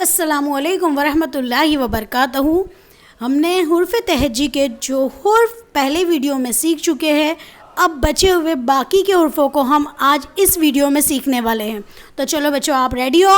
अस्सलामुअलैकुम वरहमतुल्लाहि वबरकातहू। हमने हुर्फ़ तहज्जी के जो हुर्फ़ पहले वीडियो में सीख चुके हैं, अब बचे हुए बाकी के हुर्फ़ों को हम आज इस वीडियो में सीखने वाले हैं। तो चलो बच्चों, आप रेडी हो?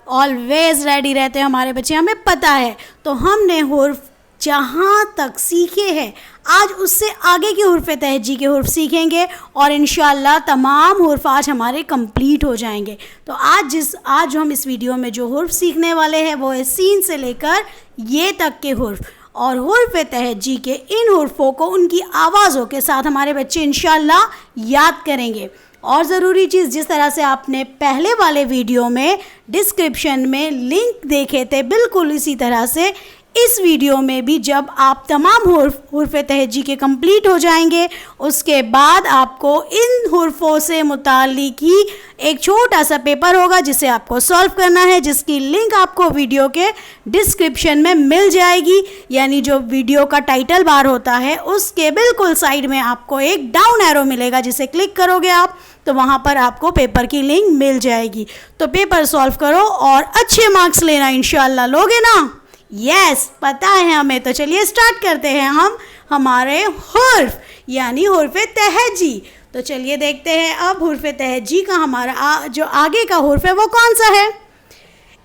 ऑलवेज़ रेडी रहते हैं हमारे बच्चे, हमें पता है। तो हमने हुर्फ़ जहाँ तक सीखे हैं, आज उससे आगे के हुर्फ़ तहज्जी के हुर्फ़ सीखेंगे और इंशाअल्लाह तमाम हुर्फ़ आज हमारे कंप्लीट हो जाएंगे। तो आज हम इस वीडियो में जो हुर्फ़ सीखने वाले हैं वो है सीन से लेकर ये तक के हुर्फ़। और हुर्फ़ तहज्जी के इन हुर्फ़ों को उनकी आवाज़ों के साथ हमारे बच्चे इंशाअल्लाह याद करेंगे। और ज़रूरी चीज़, जिस तरह से आपने पहले वाले वीडियो में डिस्क्रिप्शन में लिंक देखे थे, बिल्कुल इसी तरह से इस वीडियो में भी जब आप तमाम हुर्फ़ तहज्जी के कंप्लीट हो जाएंगे, उसके बाद आपको इन हुर्फ़ों से मुताल्लिक़ ही एक छोटा सा पेपर होगा जिसे आपको सॉल्व करना है, जिसकी लिंक आपको वीडियो के डिस्क्रिप्शन में मिल जाएगी। यानी जो वीडियो का टाइटल बार होता है उसके बिल्कुल साइड में आपको एक डाउन एरो मिलेगा, जिसे क्लिक करोगे आप तो वहाँ पर आपको पेपर की लिंक मिल जाएगी। तो पेपर सॉल्व करो और अच्छे मार्क्स लेना इंशाअल्लाह। लोगे ना? यस, पता है हमें। तो चलिए स्टार्ट करते हैं हम हमारे हुर्फ़ यानी हुर्फ़ तहज्जी। तो चलिए देखते हैं अब हुर्फ़ तहज्जी का हमारा जो आगे का हुर्फ़ है वो कौन सा है।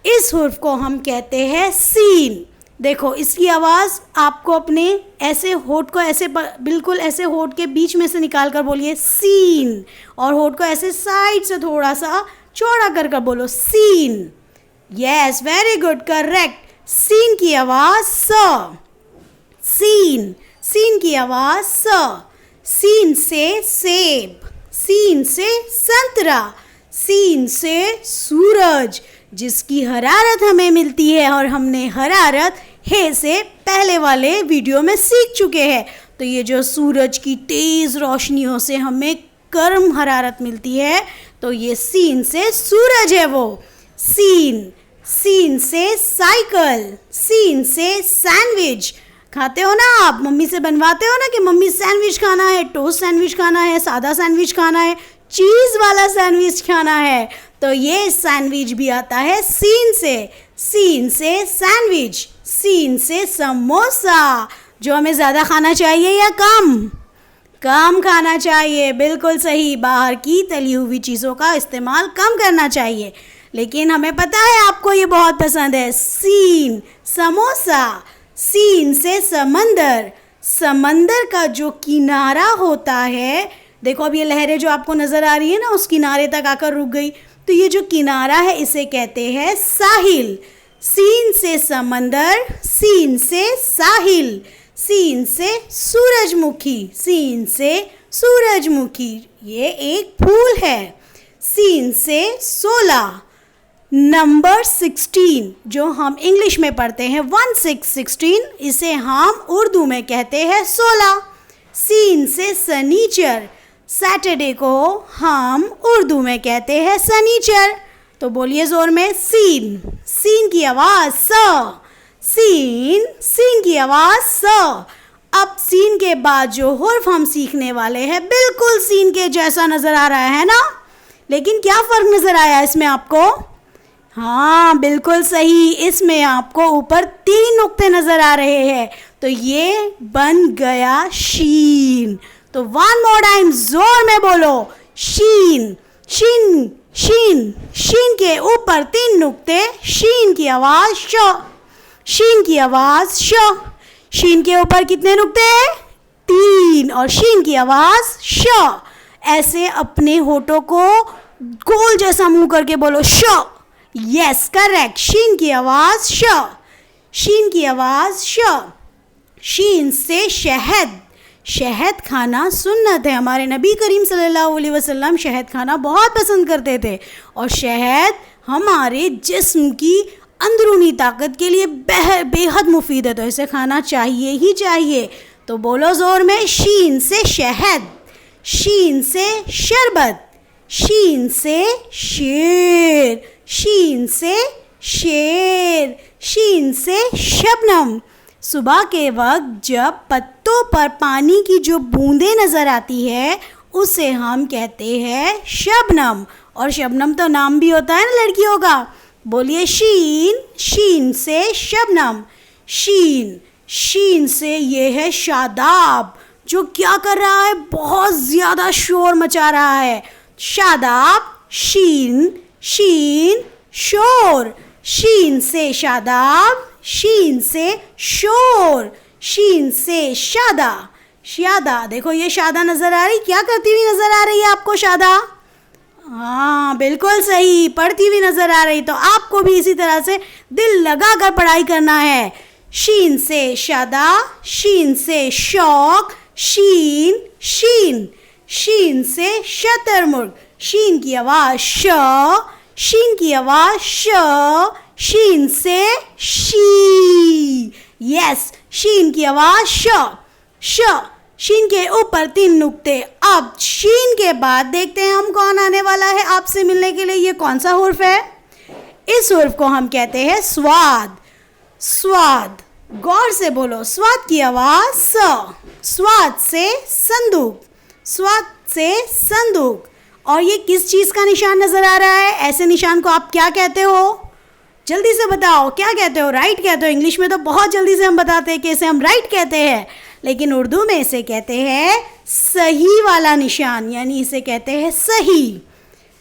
इस हुर्फ़ को हम कहते हैं सीन। देखो, इसकी आवाज़ आपको अपने ऐसे होठ को ऐसे बिल्कुल ऐसे होठ के बीच में से निकाल कर बोलिए सीन, और होठ को ऐसे साइड से थोड़ा सा चौड़ा कर बोलो सीन। Yes, very good, correct. सीन की आवाज़ स। सीन, सीन की आवाज़ स। सीन से सेब, सीन से संतरा, सीन से सूरज, जिसकी हरारत हमें मिलती है और हमने हरारत हे से पहले वाले वीडियो में सीख चुके हैं। तो ये जो सूरज की तेज़ रोशनियों से हमें गर्म हरारत मिलती है, तो ये सीन से सूरज है वो। सीन, सीन से साइकिल, सीन से सैंडविच। खाते हो ना आप, मम्मी से बनवाते हो ना कि मम्मी सैंडविच खाना है, टोस्ट सैंडविच खाना है, सादा सैंडविच खाना है, चीज़ वाला सैंडविच खाना है। तो ये सैंडविच भी आता है सीन से। सीन से सैंडविच, सीन से समोसा, जो हमें ज़्यादा खाना चाहिए या कम? कम खाना चाहिए, बिल्कुल सही। बाहर की तली हुई चीज़ों का इस्तेमाल कम करना चाहिए, लेकिन हमें पता है आपको ये बहुत पसंद है। सीन, समोसा। सीन से समंदर, समंदर का जो किनारा होता है, देखो अब ये लहरें जो आपको नज़र आ रही है ना, उस किनारे तक आकर रुक गई, तो ये जो किनारा है इसे कहते हैं साहिल। सीन से समंदर, सीन से साहिल। सीन से सूरजमुखी, सीन से सूरजमुखी, ये एक फूल है। सीन से 16, नंबर 16 जो हम इंग्लिश में पढ़ते हैं 16, इसे हम उर्दू में कहते हैं 16। सीन से सनीचर, सैटरडे को हम उर्दू में कहते हैं सनीचर। तो बोलिए ज़ोर में, सीन, सीन की आवाज़ स। सीन, सीन की आवाज़ स। अब सीन के बाद जो हुर्फ़ हम सीखने वाले हैं बिल्कुल सीन के जैसा नज़र आ रहा है ना, लेकिन क्या फ़र्क नज़र आया इसमें आपको? हाँ, बिल्कुल सही, इसमें आपको ऊपर 3 नुक्ते नज़र आ रहे हैं, तो ये बन गया शीन। तो वन मोर टाइम जोर में बोलो, शीन, शीन, शीन। शीन के ऊपर 3 नुक्ते, शीन की आवाज़ श, शीन की आवाज़ श। शीन के ऊपर कितने नुक्ते हैं? 3, और शीन की आवाज़ श। ऐसे अपने होठों को गोल जैसा मुंह करके बोलो श। यस, करेक्ट, शीन की आवाज़ श, शीन की आवाज़ श। शीन से शहद, शहद खाना सुन्नत है। हमारे नबी करीम सल्लल्लाहु अलैहि वसल्लम शहद खाना बहुत पसंद करते थे, और शहद हमारे जिस्म की अंदरूनी ताकत के लिए बेहद मुफीद है, तो इसे खाना चाहिए ही चाहिए। तो बोलो ज़ोर में, शीन से शहद, शीन से शरबत, शीन से शेर, शीन से शेर, शीन से शबनम। सुबह के वक्त जब पत्तों पर पानी की जो बूंदें नज़र आती है उसे हम कहते हैं शबनम। और शबनम तो नाम भी होता है ना लड़कियों का, बोलिए शीन, शीन से शबनम, शीन, शीन से ये है शादाब जो क्या कर रहा है, बहुत ज़्यादा शोर मचा रहा है। शादाब, शीन, शीन, शोर, शीन से शादाब, शीन से शोर, शीन से शादा, शादा। देखो ये शादा नज़र आ रही, क्या करती हुई नज़र आ रही है आपको शादा? हाँ बिल्कुल सही, पढ़ती हुई नज़र आ रही। तो आपको भी इसी तरह से दिल लगा कर पढ़ाई करना है। शीन से शादा, शीन से शौक, शीन, शीन, शीन से शतरमुर्ग, शीन की आवाज़ श, शीन की आवाज़ श, शीन से शी। यस, शीन की आवाज़ श, श, शीन के ऊपर 3 नुक्ते। अब शीन के बाद देखते हैं हम कौन आने वाला है आपसे मिलने के लिए। ये कौन सा हुर्फ है? इस हुर्फ को हम कहते हैं स्वाद। स्वाद, गौर से बोलो, स्वाद की आवाज़ स, स्वाद से संदूक, स्वाद से संदूक। और ये किस चीज़ का निशान नज़र आ रहा है? ऐसे निशान को आप क्या कहते हो? जल्दी से बताओ, क्या कहते हो? राइट कहते हो। इंग्लिश में तो बहुत जल्दी से हम बताते हैं कि इसे हम राइट कहते हैं, लेकिन उर्दू में इसे कहते हैं सही वाला निशान, यानी इसे कहते हैं सही।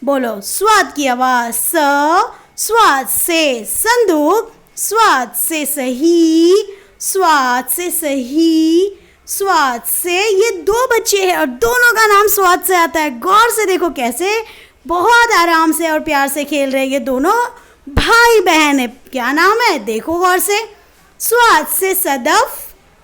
बोलो, स्वाद की आवाज़ स, स्वाद से संदूक, स्वाद से सही, स्वाद से सही, स्वाद से। ये 2 बच्चे हैं और दोनों का नाम स्वाद से आता है। गौर से देखो कैसे बहुत आराम से और प्यार से खेल रहे हैं। ये दोनों भाई बहन है। क्या नाम है? देखो गौर से। स्वाद से सदफ,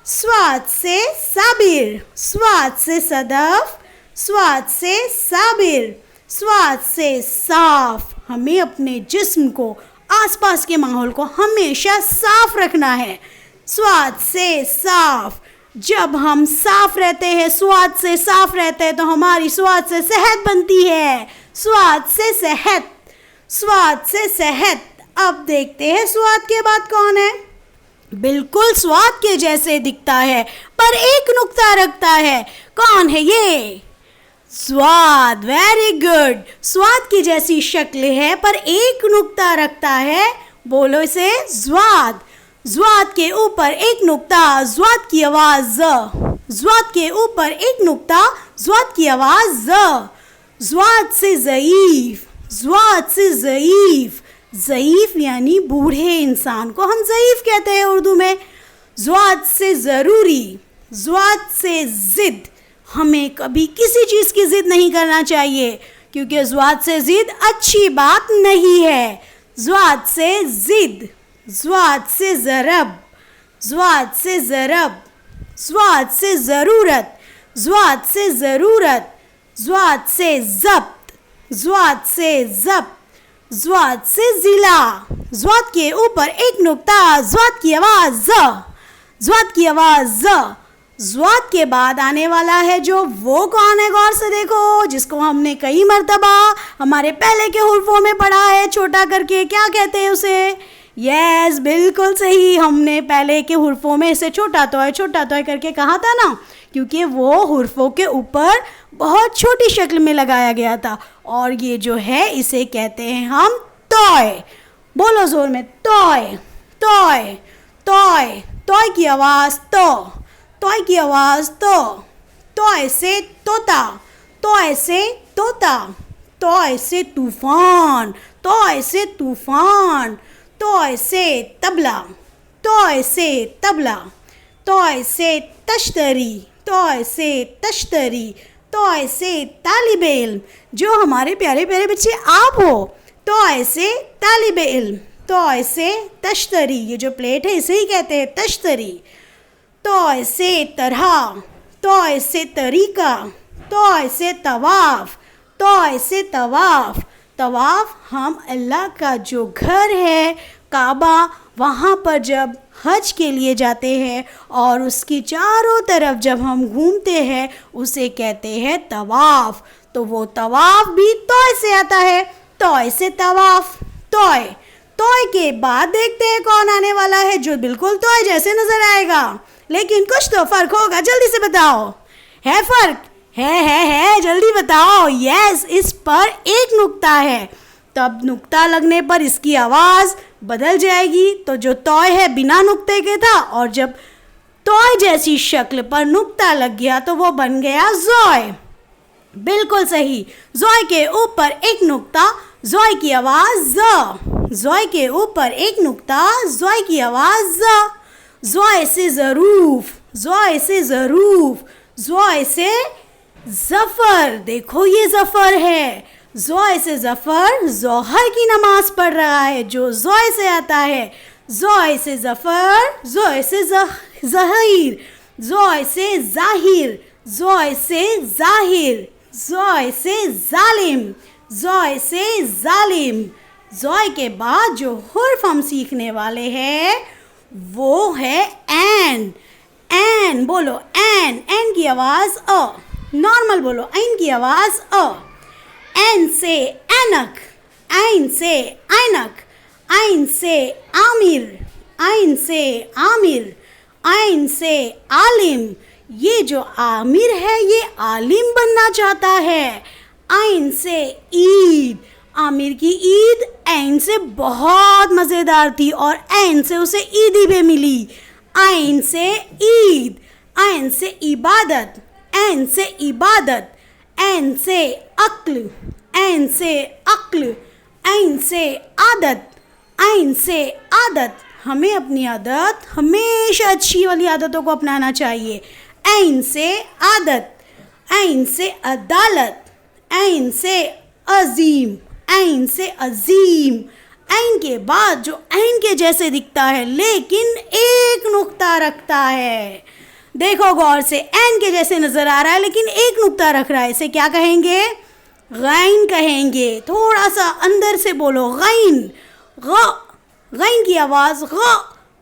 स्वाद से साबिर, स्वाद से सदफ, स्वाद से साबिर, स्वाद से साफ। हमें अपने जिस्म को, आसपास के माहौल को हमेशा साफ रखना है। स्वाद से साफ। जब हम साफ रहते हैं, स्वाद से साफ रहते हैं, तो हमारी स्वाद से सेहत बनती है। स्वाद से सेहत, स्वाद से सेहत। अब देखते हैं स्वाद के बाद कौन है। बिल्कुल स्वाद के जैसे दिखता है पर एक नुक्ता रखता है। कौन है ये? स्वाद। Very good. स्वाद की जैसी शक्ल है पर एक नुक्ता रखता है। बोलो इसे स्वाद। स्वाद के ऊपर एक नुक्ता, स्वाद की आवाज़ ज़। स्वाद के ऊपर एक नुक्ता, स्वाद की आवाज़ ज़। स्वाद से ज़ईफ, स्वाद से ज़ईफ। ज़ईफ यानी बूढ़े इंसान को हम ज़ईफ कहते हैं उर्दू में। स्वाद से ज़रूरी, स्वाद से ज़िद। हमें कभी किसी चीज़ की ज़िद नहीं करना चाहिए क्योंकि स्वाद से ज़िद अच्छी बात नहीं है। स्वाद से ज़िद, स्वाद से ज़रब, स्वाद से ज़रब, स्वाद से ज़रूरत, स्वाद से ज़रूरत, स्वाद से ज़ब्त, स्वाद से ज़ब्त, स्वाद से ज़िला। स्वाद के ऊपर एक नुक्ता, स्वाद की आवाज़ ज़, स्वाद की आवाज़ ज़। स्वाद के बाद आने वाला है जो, वो कौन है? गौर से देखो, जिसको हमने कई मर्तबा हमारे पहले के हुर्फों में पढ़ा है छोटा करके। क्या कहते हैं उसे? यस, बिल्कुल सही। हमने पहले के हुर्फों में इसे छोटा तोय करके कहा था ना, क्योंकि वो हुर्फों के ऊपर बहुत छोटी शक्ल में लगाया गया था। और ये जो है इसे कहते हैं हम तोय। बोलो जोर में, तोय, तोय, तोय। तोय की आवाज़ तो, तोय की आवाज़ तो। तोय से तोता, तोय से तोता। तोय से तूफान, तोय से तूफान। तोय से तबला, तोय से तबला। तोय से तश्तरी, तोय से तश्तरी। तोय से तालिब इल्म, जो हमारे प्यारे प्यारे बच्चे आप हो। तोय से तालिब इल्म। तोय से तश्तरी, ये जो प्लेट है इसे ही कहते हैं तश्तरी। तोय से तरह, तोय से तरीका। तोय से तवाफ़, तोय से तवाफ़। तवाफ़ हम अल्लाह का जो घर है काबा, वहाँ पर जब हज के लिए जाते हैं और उसकी चारों तरफ जब हम घूमते हैं उसे कहते हैं तवाफ़। तो वो तवाफ़ भी तोय से आता है। तोय से तवाफ़, तोय। तोय के बाद देखते हैं कौन आने वाला है जो बिल्कुल तोय जैसे नज़र आएगा, लेकिन कुछ तो फ़र्क होगा। जल्दी से बताओ, है फ़र्क? है, जल्दी बताओ। यस, इस पर एक नुक्ता है। तब नुक्ता लगने पर इसकी आवाज़ बदल जाएगी। तो जो तॉय है बिना नुक्ते के था, और जब तॉय जैसी शक्ल पर नुक्ता लग गया तो वो बन गया ज़ॉय। बिल्कुल सही। ज़ॉय के ऊपर एक नुक्ता, ज़ॉय की आवाज़ ज़। ज़ॉय के ऊपर एक नुक्ता, ज़ॉय की आवाज़ ज़। ज़ॉय से ज़रूफ, ज़ॉय से ज़रूफ, ज़ॉय से ज़फ़र। देखो ये ज़फ़र है। ज़ॉय से ज़फ़र ज़ोहर की नमाज़ पढ़ रहा है, जो ज़ॉय से आता है। ज़ॉय से ज़फ़र, ज़ॉय से ज़हीर, ज़ॉय से ज़ाहिर, ज़ॉय से ज़ाहिर, ज़ॉय से ज़ालिम, ज़ॉय से ज़ालिम। ज़ॉय के बाद जो हुर्फ हम सीखने वाले हैं वो है ऐन। ऐन बोलो, ऐन। ऐन की आवाज़ अ। नॉर्मल बोलो, ऐन की आवाज़ अ। ऐन से ऐनक, ऐन से ऐनक, ऐन से आमिर, ऐन से आमिर, ऐन से आलिम। ये जो आमिर है ये आलिम बनना चाहता है। ऐन से ईद, आमिर की ईद ऐन से बहुत मज़ेदार थी और ऐन से उसे ईदी भी मिली। ऐन से ईद, ऐन से इबादत, ऐन से इबादत, ऐन से अक्ल, ऐन से अक्ल, ऐन से आदत, ऐन से आदत। हमें अपनी आदत हमेशा अच्छी वाली आदतों को अपनाना चाहिए। ऐन से आदत, ऐन से अदालत, ऐन से अजीम, ऐन से अजीम। ऐन के बाद जो ऐन के जैसे दिखता है लेकिन एक नुक्ता रखता है। देखो गौर से, ऐन के जैसे नज़र आ रहा है लेकिन एक नुक्ता रख रहा है। इसे क्या कहेंगे? गैन कहेंगे। थोड़ा सा अंदर से बोलो, गैन। ग, गैन की आवाज़ ग।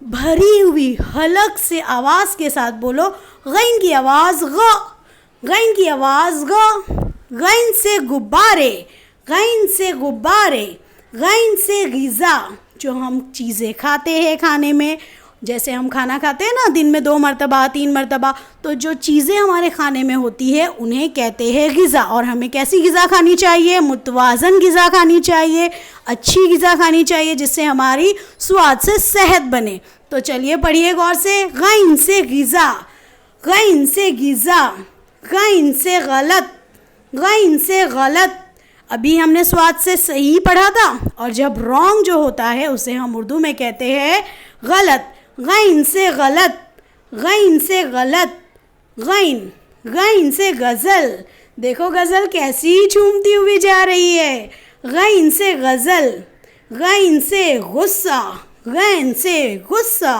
भरी हुई हलक से आवाज़ के साथ बोलो, गैन की आवाज़ ग, गैन की आवाज़ ग। गैन से गुब्बारे, गैन से गुब्बारे, गैन से ग़िज़ा। जो हम चीज़ें खाते हैं खाने में, जैसे हम खाना खाते हैं ना दिन में 2 मरतबा 3 मरतबा, तो जो चीज़ें हमारे खाने में होती है उन्हें कहते हैं ग़िज़ा। और हमें कैसी ग़िज़ा खानी चाहिए? मुतवाज़न ग़िज़ा खानी चाहिए, अच्छी ग़िज़ा खानी चाहिए जिससे हमारी स्वाद से सेहत बने। तो चलिए पढ़िए गौर से। गैन से ग़िज़ा, गैन से ग़िज़ा, गैन से गलत, गैन से गलत। अभी हमने स्वाद से सही पढ़ा था और जब रॉन्ग जो होता है उसे हम उर्दू में कहते हैं गलत। गैन से गलत, गैन से गलत, गैन, गैन से गज़ल। देखो गज़ल कैसी झूमती हुई जा रही है। गैन से गज़ल, गैन से गुस्सा, गैन से गुस्सा,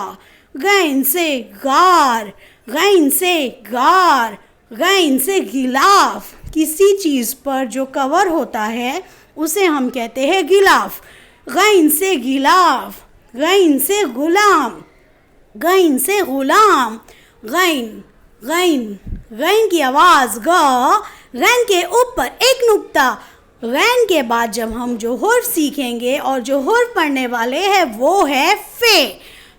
गैन से गार, गैन से गार, गैन से गिलाफ। किसी चीज़ पर जो कवर होता है उसे हम कहते हैं गिलाफ। गैन से गिलाफ, गैन से गुलाम, गैन से गुलाम। गैन, गैन, गैन की आवाज़ ग। गैन के ऊपर एक नुक्ता। गैन के बाद जब हम जो हुर्फ सीखेंगे और जो हुर्फ पढ़ने वाले हैं वो है फे।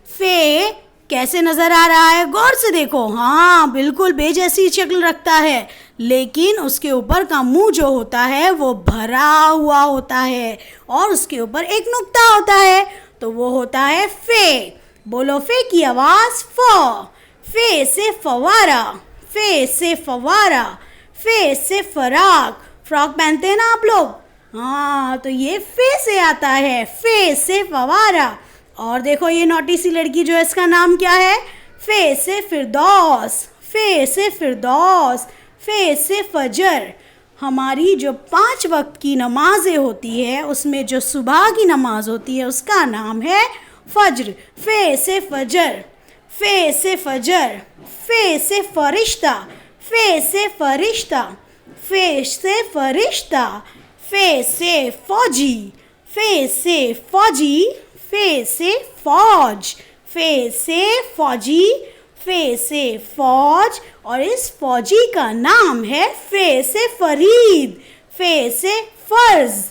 फे कैसे नज़र आ रहा है? गौर से देखो। हाँ बिल्कुल बे जैसी शक्ल रखता है, लेकिन उसके ऊपर का मुंह जो होता है वो भरा हुआ होता है और उसके ऊपर एक नुक्ता होता है, तो वो होता है फे। बोलो फे की आवाज़ फ। फे से फवारा, फे से फवारा, फे से फराक। फ्रॉक पहनते हैं ना आप लोग? हाँ, तो ये फे से आता है, फे से फवारा। और देखो ये नोटी सी लड़की जो है इसका नाम क्या है? फे से फिरदौस, फे से फिरदौस, फे से फजर। हमारी जो 5 वक्त की नमाज़ें होती है उसमें जो सुबह की नमाज होती है उसका नाम है फज्र। फे से फजर, फे से फजर, फे से फरिश्ता, फे से फरिश्ता, फे से फरिश्ता, फे से फौजी, फे से फौजी, फे से फौज, फे से फौजी, फे से फौज। और इस फौजी का नाम है फे से फरीद, फे से फ़र्ज़,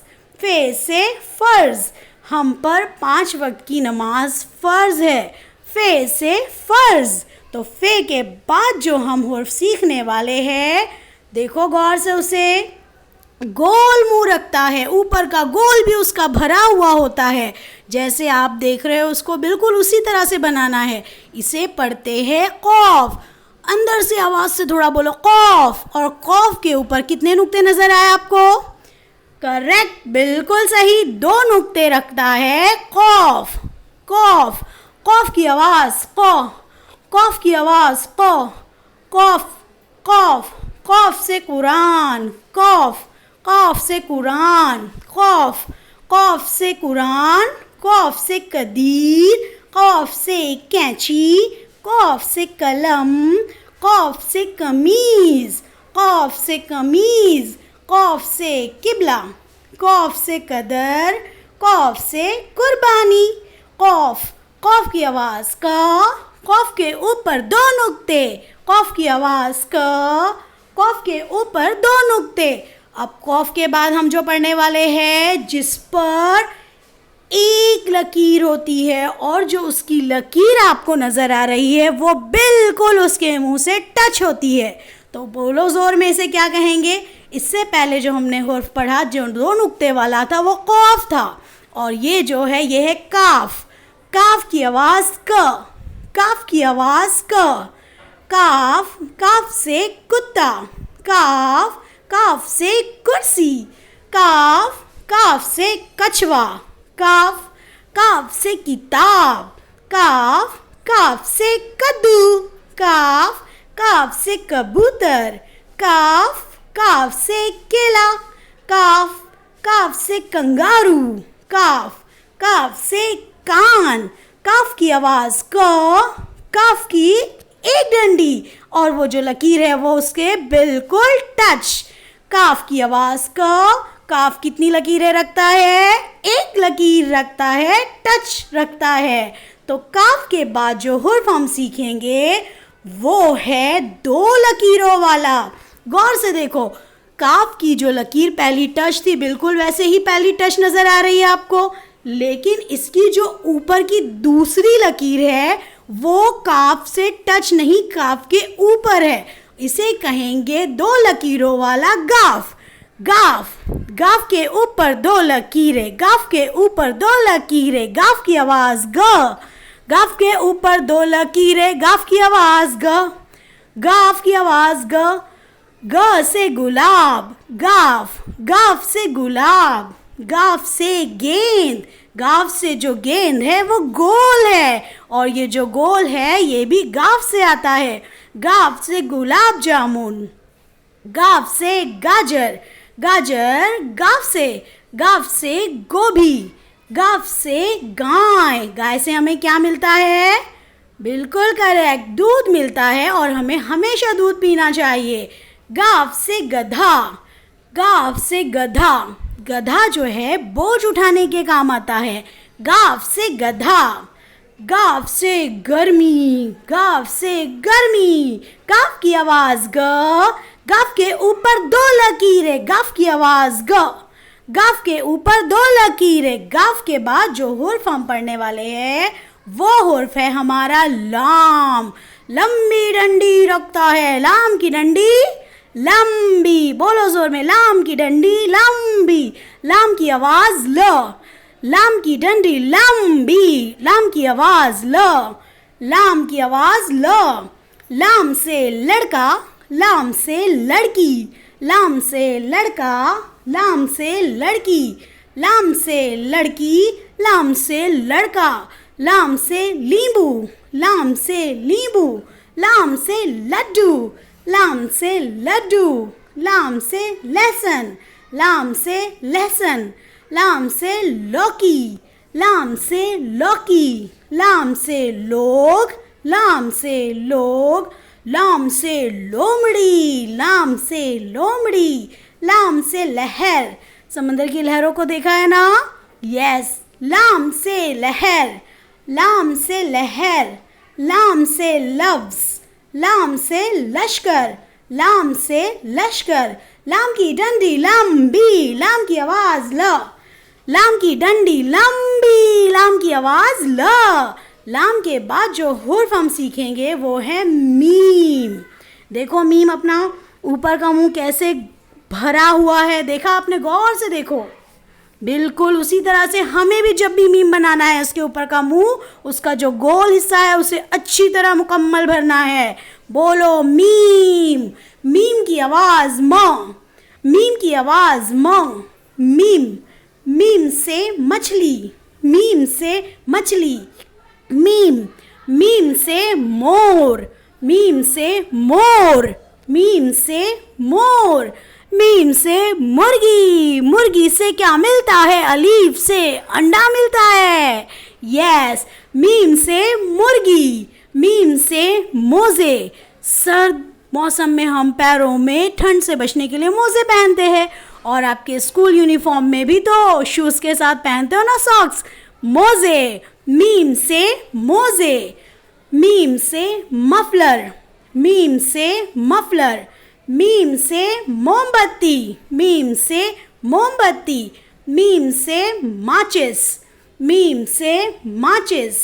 फे से फ़र्ज़। हम पर 5 वक्त की नमाज फ़र्ज़ है, फे से फ़र्ज़। तो फे के बाद जो हम हुर्फ सीखने वाले हैं, देखो गौर से उसे। गोल मुंह रखता है, ऊपर का गोल भी उसका भरा हुआ होता है। जैसे आप देख रहे हो उसको बिल्कुल उसी तरह से बनाना है। इसे पढ़ते हैं कॉफ। अंदर से आवाज़ से थोड़ा बोलो कॉफ। और कॉफ के ऊपर कितने नुक्ते नज़र आए आपको? करेक्ट, बिल्कुल सही, 2 नुक्ते रखता है कॉफ। कॉफ, कॉफ की आवाज़ कॉ, कॉफ की आवाज़ कॉ, कॉफ, कॉफ, कॉफ से कुरान, कॉफ, कॉफ से कुरान, कॉफ, कॉफ से कुरान, कॉफ से कदीर, कॉफ से कैंची, कॉफ से कलम, कॉफ से कमीज़, कॉफ से कमीज़, कॉफ से किबला, कॉफ से कदर, कॉफ से कुर्बानी। कॉफ, कॉफ की आवाज़ का, कॉफ के ऊपर 2 नुक्ते, कॉफ की आवाज़ का, कॉफ के ऊपर 2 नुक्ते। अब कॉफ के बाद हम जो पढ़ने वाले हैं जिस पर एक लकीर होती है और जो उसकी लकीर आपको नज़र आ रही है वो बिल्कुल उसके मुंह से टच होती है। तो बोलो ज़ोर में इसे क्या कहेंगे? इससे पहले जो हमने हुर्फ पढ़ा जो 2 नुक्ते वाला था वो कॉफ था, और ये जो है ये है काफ। काफ की आवाज़ क, काफ की आवाज़ क। काफ, काफ से कुत्ता, काफ, काफ से कुर्सी, काफ, काफ से कछुआ, काफ, काफ से किताब, काफ, काफ से कद्दू, काफ, काफ से कबूतर, काफ, काफ से केला, काफ, काफ से कंगारू, काफ, काफ से कान। काफ की आवाज़ क, काफ की एक डंडी और वो जो लकीर है वो उसके बिल्कुल टच। काफ की आवाज़ क, काफ कितनी लकीरें रखता है? एक लकीर रखता है, टच रखता है। तो काफ के बाद जो हुर्फ हम सीखेंगे वो है 2 लकीरों वाला। गौर से देखो, काफ की जो लकीर पहली टच थी बिल्कुल वैसे ही पहली टच नज़र आ रही है आपको, लेकिन इसकी जो ऊपर की दूसरी लकीर है वो काफ से टच नहीं, काफ के ऊपर है। इसे कहेंगे 2 लकीरों वाला गाफ। गाफ, गाफ के ऊपर 2 लकीरें, गाफ के ऊपर 2 लकीरें, गाफ की आवाज़ ग, गाफ के ऊपर 2 लकीरें, गाफ की आवाज़ ग, गाफ की आवाज़ ग। ग से गुलाब, गाफ, गाफ से गुलाब, गाफ से गेंद, गाफ से जो गेंद है वो गोल है और ये जो गोल है ये भी गाफ से आता है। गाफ से गुलाब जामुन, गाफ से गाजर, गाजर, गाफ से गोभी, गाफ से गाय। गाय से हमें क्या मिलता है? बिल्कुल करेक्ट, दूध मिलता है और हमें हमेशा दूध पीना चाहिए। गाफ से गधा, गाफ से गधा, गधा जो है बोझ उठाने के काम आता है। गाफ से गधा। गाफ से गर्मी, गाफ से गर्मी, गाफ की आवाज़ ग, गाफ के ऊपर 2 लकीरें, गाफ की आवाज़ ग, गाफ के ऊपर 2 लकीरें। गाफ के बाद जो हुर्फ हम पढ़ने वाले हैं वो हुर्फ है हमारा लाम। लंबी डंडी रखता है, लाम की डंडी लंबी। बोलो जोर में, लाम की डंडी लंबी। लाम की आवाज़ ल, लाम की डंडी लंबी, लाम की आवाज़ ल, लाम की आवाज़ ल। लाम से लड़का, लाम से लड़की, लाम से लड़का, लाम से लड़की, लाम से लड़की, लाम से लड़का। लाम से नींबू, लाम से नींबू, लाम से लड्डू, लाम से लड्डू। लाम से लहसुन, लाम से लहसुन, लाम से लौकी, लाम से लौकी। लाम से लोग, लाम से लोग, लाम से लोमड़ी, लाम से लोमड़ी। लाम से लहर, समंदर की लहरों को देखा है ना? यस, लाम से लहर, लाम से लहर। लाम से लफ्ज़, लाम से लश्कर, लाम से लश्कर। लाम की डंडी लंबी, लाम की आवाज़ ल, लाम की डंडी लंबी, लाम की आवाज़ ल। लाम के बाद जो हुर्फ हम सीखेंगे वो है मीम। देखो मीम अपना ऊपर का मुंह कैसे भरा हुआ है। देखा आपने, गौर से देखो। बिल्कुल उसी तरह से हमें भी जब भी मीम बनाना है, उसके ऊपर का मुंह, उसका जो गोल हिस्सा है उसे अच्छी तरह मुकम्मल भरना है। बोलो मीम। मीम की आवाज म, मीम की आवाज म। मीम। मीम से मछली, मीम से मछली। मीम। मीम से मोर, मीम से मोर। मीम से मोर। मीम से मुर्गी, मुर्गी से क्या मिलता है? अलीफ से अंडा मिलता है। यस, मीम से मुर्गी। मीम से मोजे। सर्द मौसम में हम पैरों में ठंड से बचने के लिए मोजे पहनते हैं, और आपके स्कूल यूनिफॉर्म में भी तो शूज़ के साथ पहनते हो ना सॉक्स। मोजे। मीम से मोजे। मीम से मफलर, मीम से मफलर। मीम से मोमबत्ती, मीम से मोमबत्ती। मीम से माचिस, मीम से माचिस।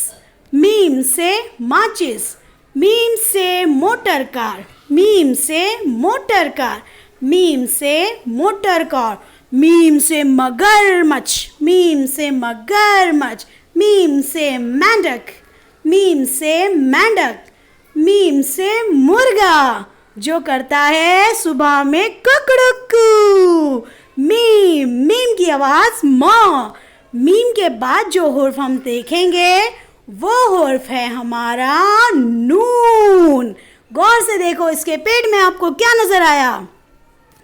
मीम से माचिस। मीम से मोटर कार, मीम से मोटर कार। मीम से मोटर कार। मीम से मगरमच्छ, मीम से मगरमच्छ। मीम से मेंढक, मीम से मेंढक। मीम से मुर्गा, जो करता है सुबह में कुकड़ुकू। मीम। मीम की आवाज म। मीम के बाद जो हुर्फ हम देखेंगे वो हुर्फ है हमारा नून। गौर से देखो, इसके पेट में आपको क्या नजर आया?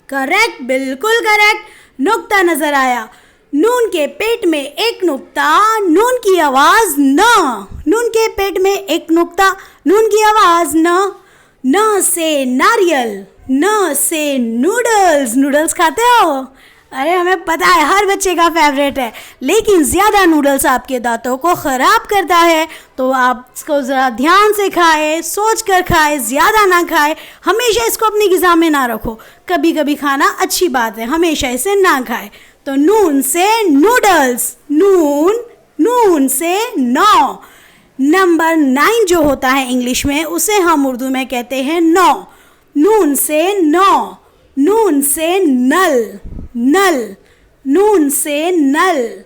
करेक्ट, बिल्कुल करेक्ट, नुक्ता नजर आया। नून के पेट में एक नुक्ता, नून की आवाज न। नून के पेट में एक नुक्ता, नून की आवाज न। न से नारियल, न से नूडल्स। नूडल्स खाते हो? अरे हमें पता है, हर बच्चे का फेवरेट है, लेकिन ज़्यादा नूडल्स आपके दांतों को ख़राब करता है, तो आप इसको ज़रा ध्यान से खाएं, सोच कर खाएं, ज़्यादा ना खाएं। हमेशा इसको अपनी ग़िज़ा में ना रखो, कभी कभी खाना अच्छी बात है, हमेशा इसे ना खाएं। तो नून से नूडल्स, नून। नून से नौ। नंबर 9 जो होता है इंग्लिश में, उसे हम उर्दू में कहते हैं नौ। नून से नौ। नून से नल, नल। नून से नल।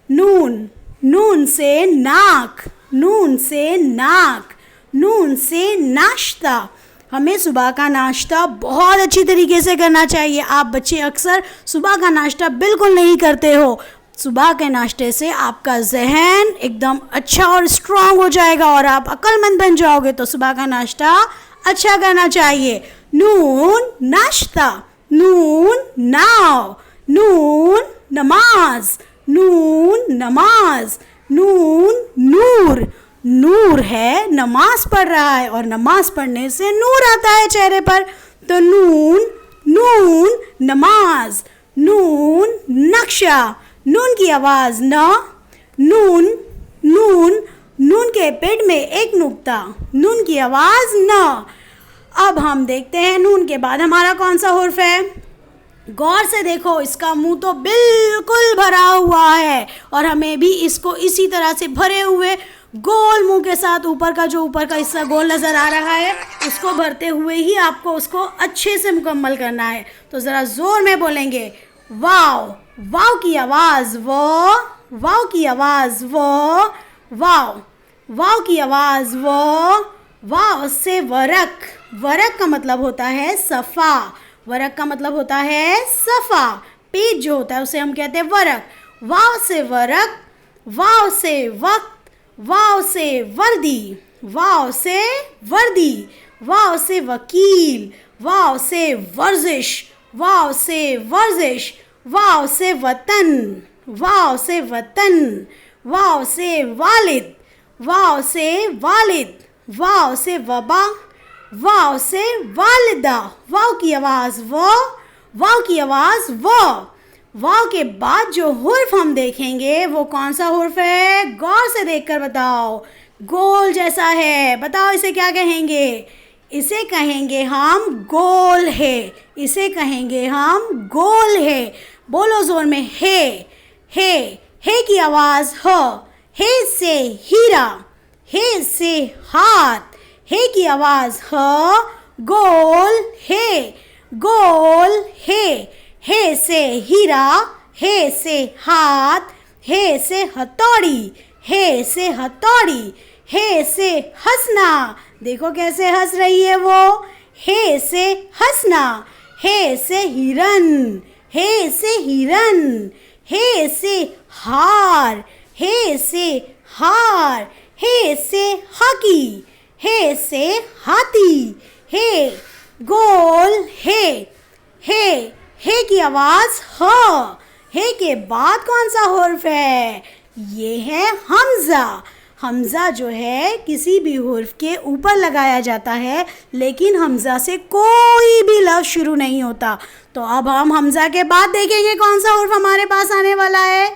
नून। नून से नाक, नून से नाक। नून से नाश्ता। हमें सुबह का नाश्ता बहुत अच्छी तरीके से करना चाहिए। आप बच्चे अक्सर सुबह का नाश्ता बिल्कुल नहीं करते हो। सुबह के नाश्ते से आपका जहन एकदम अच्छा और स्ट्रांग हो जाएगा और आप अक्लमंद बन जाओगे। तो सुबह का नाश्ता अच्छा करना चाहिए। नून नाश्ता। नून नाव। नून नमाज। नून नमाज। नून नूर। नूर है, नमाज पढ़ रहा है, और नमाज पढ़ने से नूर आता है चेहरे पर। तो नून। नून नमाज। नून नक्शा। नून की आवाज न। नून। नून। नून के पेट में एक नुक्ता, नून की आवाज न। अब हम देखते हैं नून के बाद हमारा कौन सा हुर्फ है। गौर से देखो, इसका मुंह तो बिल्कुल भरा हुआ है, और हमें भी इसको इसी तरह से भरे हुए गोल मुंह के साथ ऊपर का हिस्सा गोल नज़र आ रहा है, उसको भरते हुए ही आपको उसको अच्छे से मुकम्मल करना है। तो ज़रा ज़ोर में बोलेंगे, वाव। वाव की आवाज़ वो। वाव की आवाज़ वो। वाव। वाव की आवाज़ वो। वाव से वरक। वरक का मतलब होता है सफ़ा। वरक का मतलब होता है सफ़ा। पेज जो होता है उसे हम कहते हैं वरक। वाव से वरक। वाव से वक्त। वाव से वर्दी। वाव से वर्दी। वाव से वकील। वाव से वर्जिश। वाव से वर्जिश। वाव से वतन। वाव से वतन। वाव से वालिद। वाव से वालिद। वाव से वबा। वाव से वालिदा। वाव की आवाज़ वो। वाव की आवाज़ वो। वाव के बाद जो हुर्फ हम देखेंगे वो कौन सा हुर्फ है? गौर से देखकर बताओ। गोल जैसा है, बताओ इसे क्या कहेंगे? इसे कहेंगे हम गोल है। इसे कहेंगे हम गोल है। बोलो जोर में, हे। हे। हे की आवाज़ ह। हे से हीरा। हे से हाथ। हे की आवाज़ ह। गोल है। गोल है। हे से हीरा, हे से हाथ, हे से हथौड़ी, हे से हथौड़ी, हे से हंसना। देखो कैसे हंस रही है वो। हे से हंसना, हे से हिरन, हे से हिरन, हे से हार, हे से हार, हे से हॉकी, हे से हाथी, हे गोल, हे की आवाज ह। हे के बाद कौन सा हुर्फ है? ये है हमजा। हमजा जो है किसी भी हुर्फ के ऊपर लगाया जाता है, लेकिन हमजा से कोई भी लफ्ज़ शुरू नहीं होता। तो अब हम हमजा के बाद देखेंगे कौन सा हुर्फ हमारे पास आने वाला है।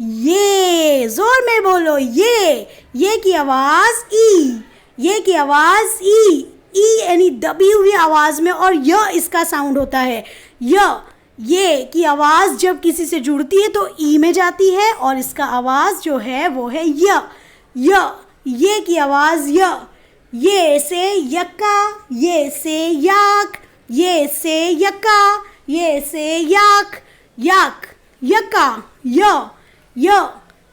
ये, जोर में बोलो ये की आवाज़ ई, ये की आवाज़ ई यानी दबी हुई आवाज़ में, और य इसका साउंड होता है। ये की आवाज़ जब किसी से जुड़ती है तो ई में जाती है, और इसका आवाज़ जो है वो है ये की आवाज़ ये से यक्का, ये से याक, ये से यक्का, ये से याक, यक्का,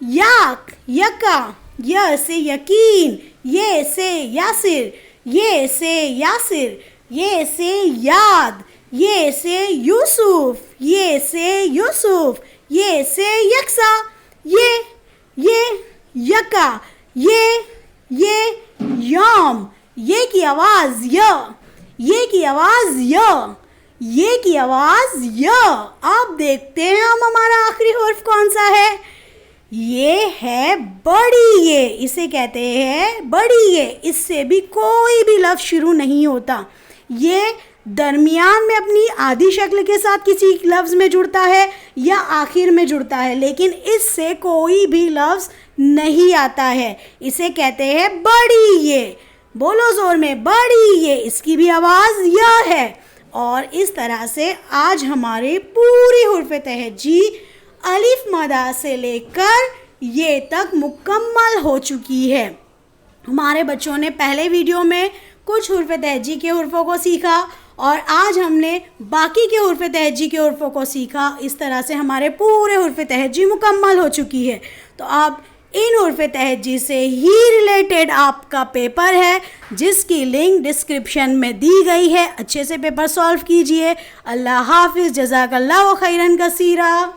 याक, यक्का, य से यकीन, ये से यासिर, ये से यासिर, ये से याद, ये से यूसुफ, ये से यूसुफ, ये से यक्सा, ये यका, ये यौम, ये की आवाज़ ये की आवाज़ ये की आवाज़ अब देखते हैं हम हमारा आखिरी हुर्फ कौन सा है। ये है बड़ी ये, इसे कहते हैं बड़ी ये। इससे भी कोई भी लफ्ज़ शुरू नहीं होता। ये दरमियान में अपनी आधी शक्ल के साथ किसी लफ्ज़ में जुड़ता है या आखिर में जुड़ता है, लेकिन इससे कोई भी लफ्ज़ नहीं आता है। इसे कहते हैं बड़ी ये। बोलो ज़ोर में, बड़ी ये। इसकी भी आवाज़ य है। और इस तरह से आज हमारे पूरी हुर्फ तहज्जी अलिफ मदा से लेकर ये तक मुकम्मल हो चुकी है। हमारे बच्चों ने पहले वीडियो में कुछ हुर्फ तहज्जी के हुर्फों को सीखा, और आज हमने बाकी के हुर्फ तहज्जी के हुर्फों को सीखा। इस तरह से हमारे पूरे हुर्फ तहज्जी मुकम्मल हो चुकी है। तो अब इन हुर्फ तहज्जी से ही रिलेटेड आपका पेपर है, जिसकी लिंक डिस्क्रिप्शन में दी गई है। अच्छे से पेपर सॉल्व कीजिए। अल्लाह हाफिज़, जज़ाकल्लाहु खैरन कसीरा।